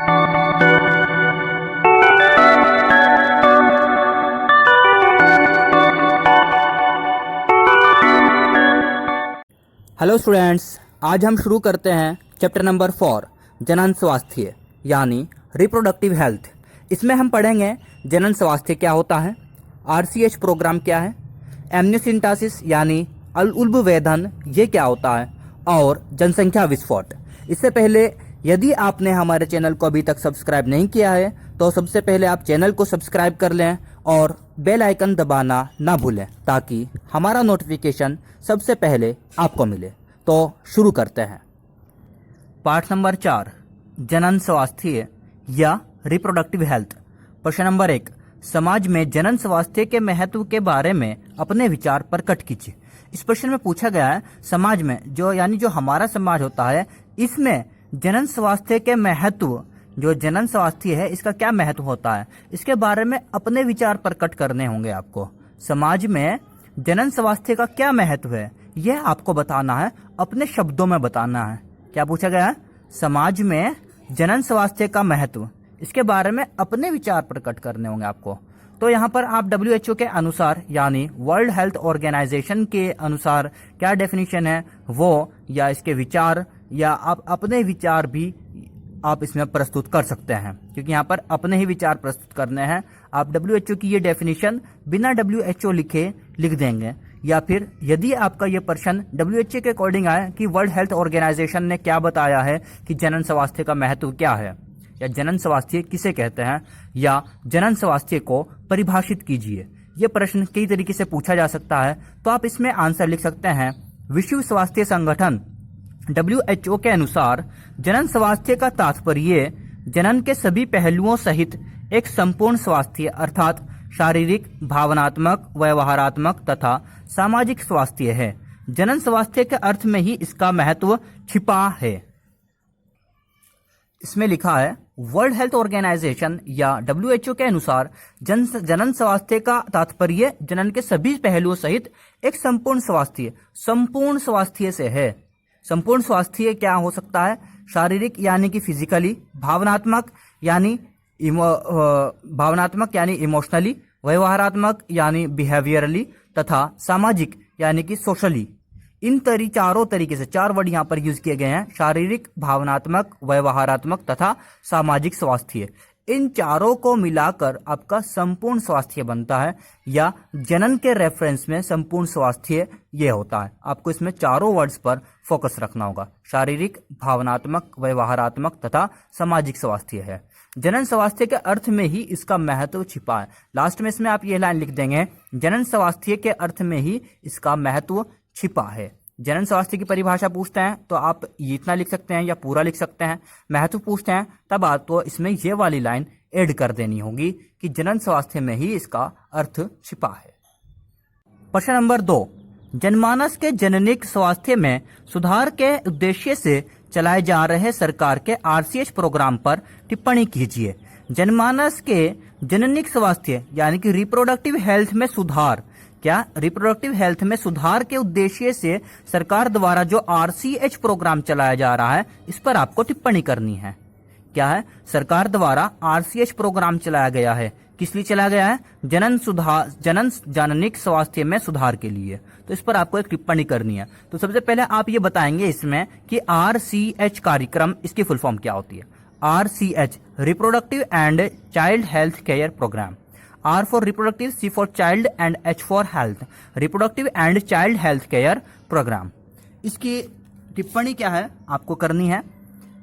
Hello students, आज हम शुरू करते हैं चैप्टर नंबर 4 जनन स्वास्थ्य यानी रिप्रोडक्टिव हेल्थ। इसमें हम पढ़ेंगे जनन स्वास्थ्य क्या होता है, आरसीएच प्रोग्राम क्या है, एमनियोसेंटेसिस यानी उल्बवेधन ये क्या होता है, और जनसंख्या विस्फोट। इससे पहले यदि आपने हमारे चैनल को अभी तक सब्सक्राइब नहीं किया है तो सबसे पहले आप चैनल को सब्सक्राइब कर लें और बेल आइकन दबाना ना भूलें ताकि हमारा नोटिफिकेशन सबसे पहले आपको मिले। तो शुरू करते हैं। पाठ नंबर 4 जनन स्वास्थ्य या रिप्रोडक्टिव हेल्थ। प्रश्न नंबर 1, समाज में जनन स्वास्थ्य के महत्व के बारे में अपने विचार प्रकट कीजिए। इस प्रश्न में पूछा गया है समाज में जो हमारा समाज होता है इसमें जनन स्वास्थ्य के महत्व, जो जनन स्वास्थ्य है इसका क्या महत्व होता है, इसके बारे में अपने विचार प्रकट करने होंगे आपको। समाज में जनन स्वास्थ्य का क्या महत्व है यह आपको बताना है, अपने शब्दों में बताना है। क्या पूछा गया है? समाज में जनन स्वास्थ्य का महत्व, इसके बारे में अपने विचार प्रकट करने होंगे आपको। तो यहाँ पर आप WHO के अनुसार यानी वर्ल्ड हेल्थ ऑर्गेनाइजेशन के अनुसार क्या डेफिनेशन है वो, या इसके विचार, या आप अपने विचार भी आप इसमें प्रस्तुत कर सकते हैं, क्योंकि यहाँ पर अपने ही विचार प्रस्तुत करने हैं। आप WHO की ये डेफिनेशन बिना WHO लिखे लिख देंगे, या फिर यदि आपका ये प्रश्न WHO के अकॉर्डिंग आए कि वर्ल्ड हेल्थ ऑर्गेनाइजेशन ने क्या बताया है कि जनन स्वास्थ्य का महत्व क्या है, या जनन स्वास्थ्य किसे कहते हैं, या जनन स्वास्थ्य को परिभाषित कीजिए। ये प्रश्न कई तरीके से पूछा जा सकता है, तो आप इसमें आंसर लिख सकते हैं। विश्व स्वास्थ्य संगठन WHO के अनुसार जनन स्वास्थ्य का तात्पर्य जनन के सभी पहलुओं सहित एक संपूर्ण स्वास्थ्य अर्थात शारीरिक, भावनात्मक, व्यवहारात्मक तथा सामाजिक स्वास्थ्य है। जनन स्वास्थ्य के अर्थ में ही इसका महत्व छिपा है। इसमें लिखा है वर्ल्ड हेल्थ ऑर्गेनाइजेशन या WHO के अनुसार जनन स्वास्थ्य का तात्पर्य जनन के सभी पहलुओं सहित एक संपूर्ण स्वास्थ्य, संपूर्ण स्वास्थ्य से है। संपूर्ण स्वास्थ्य क्या हो सकता है? शारीरिक यानी कि फिजिकली, भावनात्मक यानी इमोशनली, व्यवहारात्मक यानी बिहेवियरली तथा सामाजिक यानी कि सोशली। इन चारों तरीके से 4 वर्ड यहाँ पर यूज किए गए हैं, शारीरिक, भावनात्मक, व्यवहारात्मक तथा सामाजिक स्वास्थ्य। इन चारों को मिलाकर आपका संपूर्ण स्वास्थ्य बनता है, या जनन के रेफरेंस में संपूर्ण स्वास्थ्य ये होता है। आपको इसमें चारों वर्ड्स पर फोकस रखना होगा, शारीरिक, भावनात्मक, व्यवहारात्मक तथा सामाजिक स्वास्थ्य है। जनन स्वास्थ्य के अर्थ में ही इसका महत्व छिपा है। लास्ट में इसमें आप ये लाइन लिख देंगे, जनन स्वास्थ्य के अर्थ में ही इसका महत्व छिपा है। जनन स्वास्थ्य की परिभाषा पूछते हैं तो आप इतना लिख सकते हैं या पूरा लिख सकते हैं। महत्व पूछते हैं तब आपको इसमें ये वाली लाइन ऐड कर देनी होगी कि जनन स्वास्थ्य में ही इसका अर्थ छिपा है। प्रश्न नंबर 2, जनमानस के जननिक स्वास्थ्य में सुधार के उद्देश्य से चलाए जा रहे सरकार के आरसीएच प्रोग्राम पर टिप्पणी कीजिए। जनमानस के जननिक स्वास्थ्य यानी कि रिप्रोडक्टिव हेल्थ में सुधार, क्या रिप्रोडक्टिव हेल्थ में सुधार के उद्देश्य से सरकार द्वारा जो आरसीएच प्रोग्राम चलाया जा रहा है इस पर आपको टिप्पणी करनी है। क्या है? सरकार द्वारा आरसीएच प्रोग्राम चलाया गया है, किस लिए चलाया गया है? जननिक स्वास्थ्य में सुधार के लिए। तो इस पर आपको एक टिप्पणी करनी है। तो सबसे पहले आप ये बताएंगे इसमें कि आरसीएच कार्यक्रम इसकी फुल फॉर्म क्या होती है। RCH reproductive and child health care programme. R for reproductive, C for child and H for health, reproductive and child health care program। इसकी टिप्पणी क्या है आपको करनी है?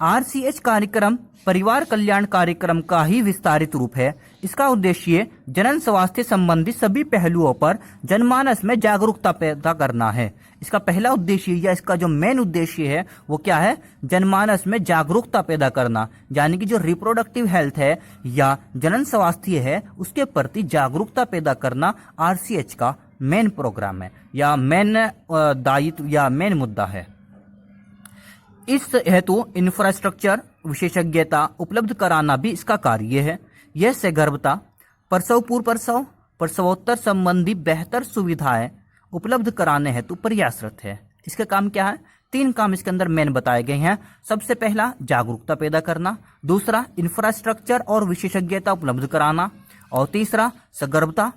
आरसीएच कार्यक्रम परिवार कल्याण कार्यक्रम का ही विस्तारित रूप है। इसका उद्देश्य जनन स्वास्थ्य संबंधी सभी पहलुओं पर जनमानस में जागरूकता पैदा करना है। इसका पहला उद्देश्य या इसका जो मेन उद्देश्य है वो क्या है? जनमानस में जागरूकता पैदा करना, यानी कि जो रिप्रोडक्टिव हेल्थ है या जनन स्वास्थ्य है उसके प्रति जागरूकता पैदा करना आरसीएच का मेन प्रोग्राम है, या मेन दायित्व या मेन मुद्दा है। इस हेतु इंफ्रास्ट्रक्चर विशेषज्ञता उपलब्ध कराना भी इसका कार्य है। यह सगर्भता, प्रसव पूर्व प्रसव, प्रसवोत्तर संबंधी बेहतर सुविधाएं उपलब्ध कराने हेतु प्रयासरत है। इसका काम क्या है? 3 काम इसके अंदर मेन बताए गए हैं। सबसे पहला जागरूकता पैदा करना, दूसरा इंफ्रास्ट्रक्चर और विशेषज्ञता उपलब्ध कराना, और तीसरा सगर्भता,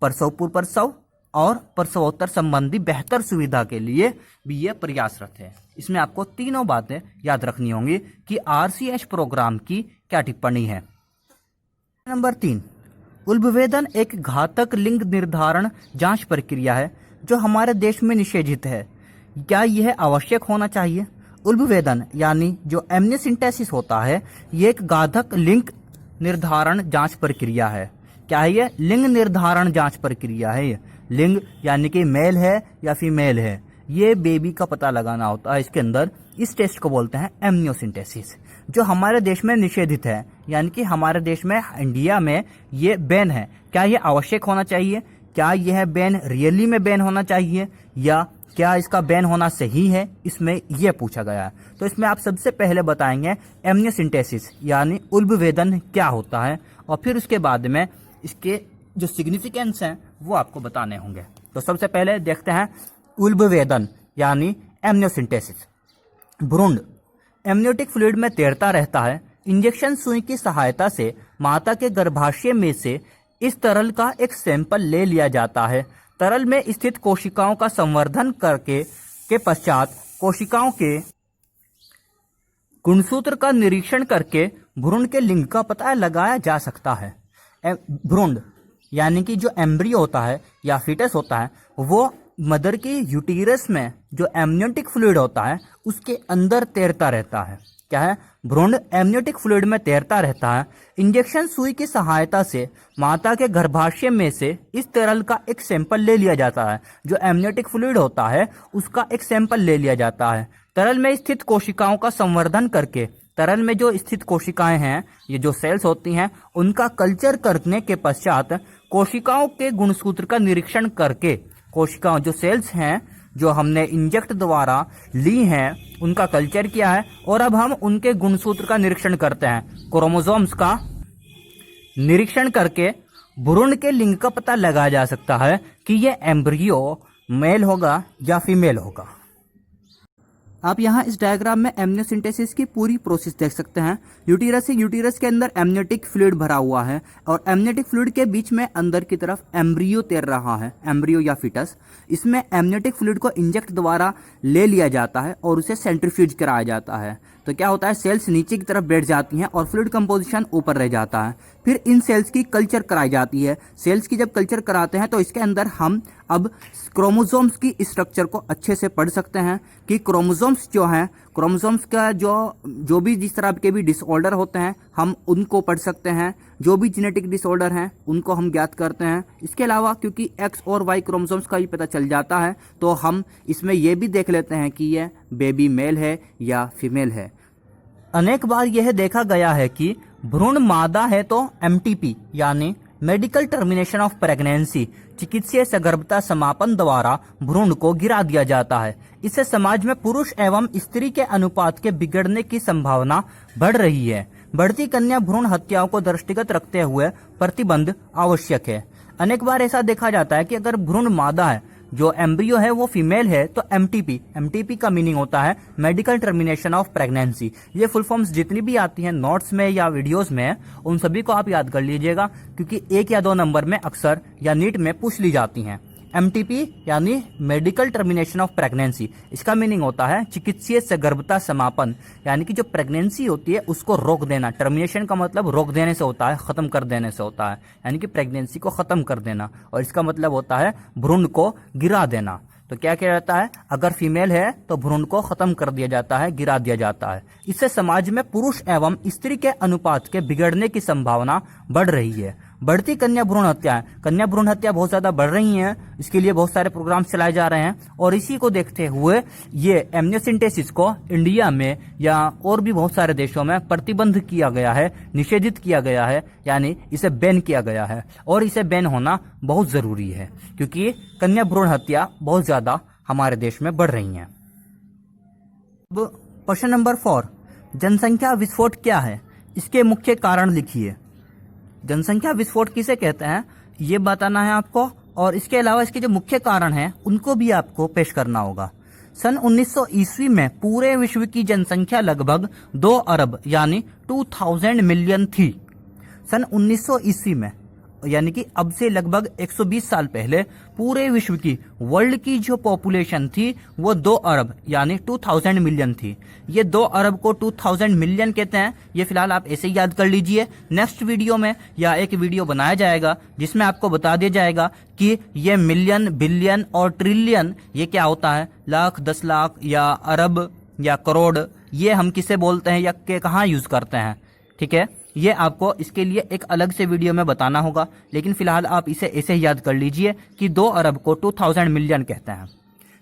प्रसव पूर्व प्रसव और प्रसवोत्तर संबंधी बेहतर सुविधा के लिए भी ये प्रयासरत है। इसमें आपको तीनों बातें याद रखनी होंगी कि RCH प्रोग्राम की क्या टिप्पणी है। नंबर 3, उल्बवेदन एक घातक लिंग निर्धारण जांच प्रक्रिया है जो हमारे देश में निषेधित है। क्या यह आवश्यक होना चाहिए? उल्बवेदन यानी जो एमनियोसेंटेसिस होता है, ये एक घातक लिंग निर्धारण जांच प्रक्रिया है। क्या है ये? लिंग निर्धारण जांच प्रक्रिया है। ये लिंग यानी कि मेल है या फीमेल है, ये बेबी का पता लगाना होता है इसके अंदर। इस टेस्ट को बोलते हैं एमनियोसेंटेसिस, जो हमारे देश में निषेधित है, यानी कि हमारे देश में, इंडिया में ये बैन है। क्या ये आवश्यक होना चाहिए? क्या यह बैन रियली में बैन होना चाहिए या क्या इसका बैन होना सही है? इसमें यह पूछा गया है। तो इसमें आप सबसे पहले बताएंगे एमनियोसेंटेसिस यानी उल्बवेदन क्या होता है, और फिर उसके बाद में इसके जो सिग्निफिकेंस हैं वो आपको बताने होंगे। तो सबसे पहले देखते हैं उल्बवेदन यानी एमनियोसेंटेसिस। भ्रूण एमनियोटिक फ्लूइड में तैरता रहता है। इंजेक्शन सुई की सहायता से माता के गर्भाशय में से इस तरल का एक सैंपल ले लिया जाता है। तरल में स्थित कोशिकाओं का संवर्धन करके के पश्चात कोशिकाओं के गुणसूत्र का निरीक्षण करके भ्रूण के लिंग का पता लगाया जा सकता है। भ्रूण यानी कि जो एम्ब्रियो होता है या फीटस होता है, वो मदर की यूटीरस में जो एमनियोटिक फ्लूइड होता है उसके अंदर तैरता रहता है। क्या है? भ्रूण एमनियोटिक फ्लूइड में तैरता रहता है। इंजेक्शन सुई की सहायता से माता के गर्भाशय में से इस तरल का एक सैंपल ले लिया जाता है। जो एमनियोटिक फ्लूइड होता है उसका एक सैंपल ले लिया जाता है। तरल में स्थित कोशिकाओं का संवर्धन करके, तरल में जो स्थित कोशिकाएं हैं, ये जो सेल्स होती हैं, उनका कल्चर करने के पश्चात कोशिकाओं के गुणसूत्र का निरीक्षण करके, कोशिकाओं जो सेल्स हैं जो हमने इंजेक्ट द्वारा ली हैं उनका कल्चर किया है, और अब हम उनके गुणसूत्र का निरीक्षण करते हैं। क्रोमोसोम्स का निरीक्षण करके भ्रूण के लिंग का पता लगाया जा सकता है कि यह एम्ब्रियो मेल होगा या फीमेल होगा। आप यहाँ इस डायग्राम में एमनियोसेंटेसिस की पूरी प्रोसेस देख सकते हैं। यूटीरस है, यूटीरस के अंदर एमनियोटिक फ्लूइड भरा हुआ है और एमनियोटिक फ्लूइड के बीच में अंदर की तरफ एम्ब्रियो तैर रहा है, एम्ब्रियो या फीटस। इसमें एमनियोटिक फ्लूइड को इंजेक्ट द्वारा ले लिया जाता है और उसे सेंट्रीफ्यूज कराया जाता है। तो क्या होता है, सेल्स नीचे की तरफ बैठ जाती हैं और फ्लूइड कंपोजिशन ऊपर रह जाता है। फिर इन सेल्स की कल्चर कराई जाती है। सेल्स की जब कल्चर कराते हैं तो इसके अंदर हम अब क्रोमोसोम्स की स्ट्रक्चर को अच्छे से पढ़ सकते हैं कि क्रोमोसोम्स जो हैं, क्रोमोसोम्स का जो भी जिस तरह के भी डिसऑर्डर होते हैं हम उनको पढ़ सकते हैं। जो भी जेनेटिक डिसऑर्डर हैं उनको हम ज्ञात करते हैं। इसके अलावा क्योंकि एक्स और वाई क्रोमोसोम्स का भी पता चल जाता है तो हम इसमें यह भी देख लेते हैं कि यह बेबी मेल है या फीमेल है। अनेक बार यह देखा गया है कि भ्रूण मादा है तो MTP यानी मेडिकल टर्मिनेशन ऑफ प्रेगनेंसी, चिकित्सीय सगर्भता समापन द्वारा भ्रूण को गिरा दिया जाता है। इससे समाज में पुरुष एवं स्त्री के अनुपात के बिगड़ने की संभावना बढ़ रही है। बढ़ती कन्या भ्रूण हत्याओं को दृष्टिगत रखते हुए प्रतिबंध आवश्यक है। अनेक बार ऐसा देखा जाता है कि अगर भ्रूण मादा है, जो एम्ब्रियो है वो फीमेल है, तो MTP का मीनिंग होता है मेडिकल टर्मिनेशन ऑफ प्रेगनेंसी। ये फुल फॉर्म्स जितनी भी आती हैं नोट्स में या वीडियोस में, उन सभी को आप याद कर लीजिएगा क्योंकि 1 या 2 नंबर में अक्सर या नीट में पूछ ली जाती हैं। MTP यानी मेडिकल टर्मिनेशन ऑफ प्रेगनेंसी, इसका मीनिंग होता है चिकित्सीय सगर्भता समापन, यानी कि जो प्रेगनेंसी होती है उसको रोक देना। टर्मिनेशन का मतलब रोक देने से होता है, खत्म कर देने से होता है, यानी कि प्रेगनेंसी को खत्म कर देना, और इसका मतलब होता है भ्रूण को गिरा देना। तो क्या किया जाता है, अगर फीमेल है तो भ्रूण को खत्म कर दिया जाता है, गिरा दिया जाता है। इससे समाज में पुरुष एवं स्त्री के अनुपात के बिगड़ने की संभावना बढ़ रही है। बढ़ती कन्या भ्रूण हत्या, कन्या भ्रूण हत्या बहुत ज्यादा बढ़ रही हैं, इसके लिए बहुत सारे प्रोग्राम चलाए जा रहे हैं, और इसी को देखते हुए ये एमनियोसेंटेसिस को इंडिया में या और भी बहुत सारे देशों में प्रतिबंध किया गया है, निषेधित किया गया है, यानी इसे बैन किया गया है। और इसे बैन होना बहुत जरूरी है क्योंकि कन्या भ्रूण हत्या बहुत ज्यादा हमारे देश में बढ़ रही है। अब प्रश्न नंबर 4, जनसंख्या विस्फोट क्या है, इसके मुख्य कारण लिखिए। जनसंख्या विस्फोट किसे कहते हैं ये बताना है आपको, और इसके अलावा इसके जो मुख्य कारण हैं उनको भी आपको पेश करना होगा। सन 1900 ईस्वी में पूरे विश्व की जनसंख्या लगभग 2 अरब यानी 2000 मिलियन थी। सन 1900 ईस्वी में यानी कि अब से लगभग 120 साल पहले पूरे विश्व की वर्ल्ड की जो पॉपुलेशन थी वो 2 अरब यानी 2000 मिलियन थी। ये 2 अरब को 2000 मिलियन कहते हैं। ये फिलहाल आप ऐसे ही याद कर लीजिए। नेक्स्ट वीडियो में या एक वीडियो बनाया जाएगा जिसमें आपको बता दिया जाएगा कि ये मिलियन, बिलियन और ट्रिलियन ये क्या होता है, लाख, 10 लाख या अरब या करोड़, ये हम किसे बोलते हैं या कहाँ यूज करते हैं। ठीक है, ये आपको इसके लिए एक अलग से वीडियो में बताना होगा, लेकिन फिलहाल आप इसे ऐसे ही याद कर लीजिए कि 2 अरब को 2000 मिलियन कहते हैं।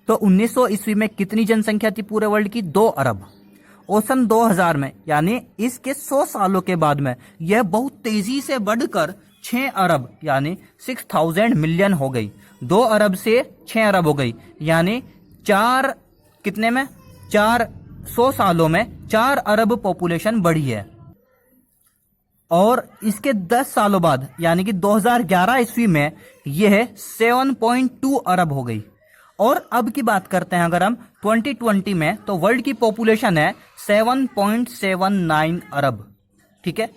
तो 1900 ईस्वी में कितनी जनसंख्या थी पूरे वर्ल्ड की? 2 अरब। और सन 2000 में यानी इसके 100 सालों के बाद में यह बहुत तेजी से बढ़कर 6 अरब यानी 6000 मिलियन हो गई। 2 अरब से 6 अरब हो गई, यानी 100 सालों में 4 अरब पॉपुलेशन बढ़ी है। और इसके 10 सालों बाद यानी कि 2011 ईस्वी में यह 7.2 अरब हो गई। और अब की बात करते हैं अगर हम 2020 में, तो वर्ल्ड की पॉपुलेशन है 7.79 अरब। ठीक है,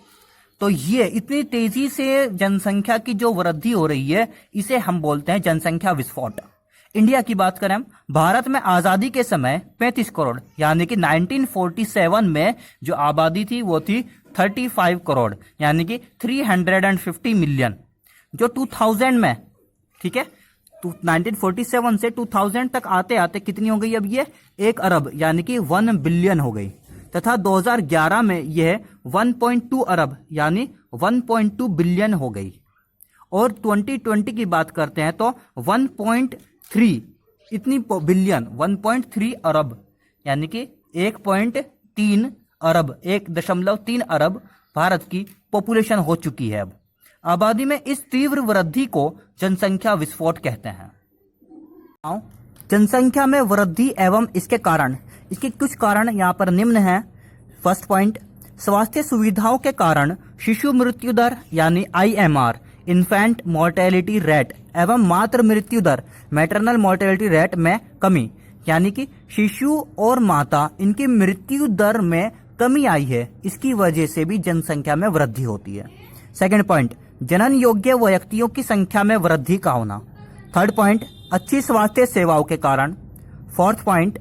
तो ये इतनी तेजी से जनसंख्या की जो वृद्धि हो रही है इसे हम बोलते हैं जनसंख्या विस्फोट। इंडिया की बात करें हम, भारत में आजादी के समय 35 करोड़ यानी कि 1947 में जो आबादी थी वो थी 35 करोड़ यानी कि 350 मिलियन। जो 2000 में, ठीक है, 1947 से 2000 तक आते आते कितनी हो गई? अब ये 1 अरब यानी कि 1 बिलियन हो गई। तथा 2011 में यह 1.2 अरब यानी 1.2 बिलियन हो गई। और 2020 की बात करते हैं तो 1.3 इतनी बिलियन, 1.3 अरब यानी कि 1.3 अरब, 1.3 अरब भारत की पॉपुलेशन हो चुकी है। अब आबादी में इस तीव्र वृद्धि को जनसंख्या विस्फोट कहते हैं। जनसंख्या में वृद्धि एवं इसके कारण, इसके कुछ कारण यहाँ पर निम्न हैं। फर्स्ट पॉइंट, स्वास्थ्य सुविधाओं के कारण शिशु मृत्यु दर यानी IMR, इन्फेंट मोर्टेलिटी रेट एवं मातृ मृत्यु दर मैटरनल मोर्टेलिटी रेट में कमी, यानी कि शिशु और माता इनकी मृत्यु दर में कमी आई है। इसकी वजह से भी जनसंख्या में वृद्धि होती है। सेकंड पॉइंट, जनन योग्य व्यक्तियों की संख्या में वृद्धि का होना। थर्ड पॉइंट, अच्छी स्वास्थ्य सेवाओं के कारण। फोर्थ पॉइंट,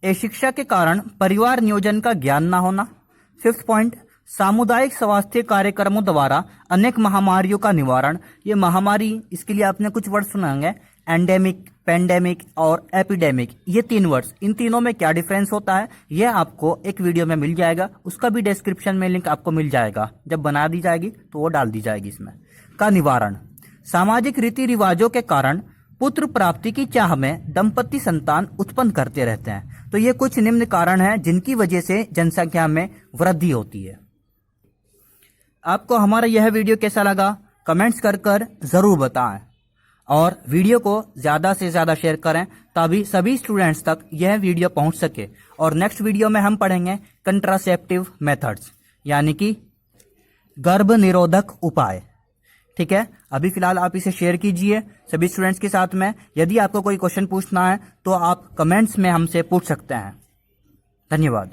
शिक्षा के कारण परिवार नियोजन का ज्ञान ना होना। फिफ्थ पॉइंट, सामुदायिक स्वास्थ्य कार्यक्रमों द्वारा अनेक महामारियों का निवारण। ये महामारी, इसके लिए आपने कुछ वर्ड सुने होंगे, एंडेमिक, पेंडेमिक और एपिडेमिक, ये 3 वर्ड्स। इन तीनों में क्या डिफरेंस होता है ये आपको एक वीडियो में मिल जाएगा, उसका भी डिस्क्रिप्शन में लिंक आपको मिल जाएगा। जब बना दी जाएगी तो वो डाल दी जाएगी इसमें। का निवारण, सामाजिक रीति रिवाजों के कारण पुत्र प्राप्ति की चाह में दंपति संतान उत्पन्न करते रहते हैं। तो ये कुछ निम्न कारण हैं जिनकी वजह से जनसंख्या में वृद्धि होती है। आपको हमारा यह वीडियो कैसा लगा कमेंट्स कर जरूर बताएं और वीडियो को ज्यादा से ज्यादा शेयर करें ताकि सभी स्टूडेंट्स तक यह वीडियो पहुंच सके। और नेक्स्ट वीडियो में हम पढ़ेंगे कंट्रासेप्टिव मेथड्स यानी कि गर्भ निरोधक उपाय। ठीक है, अभी फिलहाल आप इसे शेयर कीजिए सभी स्टूडेंट्स के साथ में। यदि आपको कोई क्वेश्चन पूछना है तो आप कमेंट्स में हमसे पूछ सकते हैं। धन्यवाद।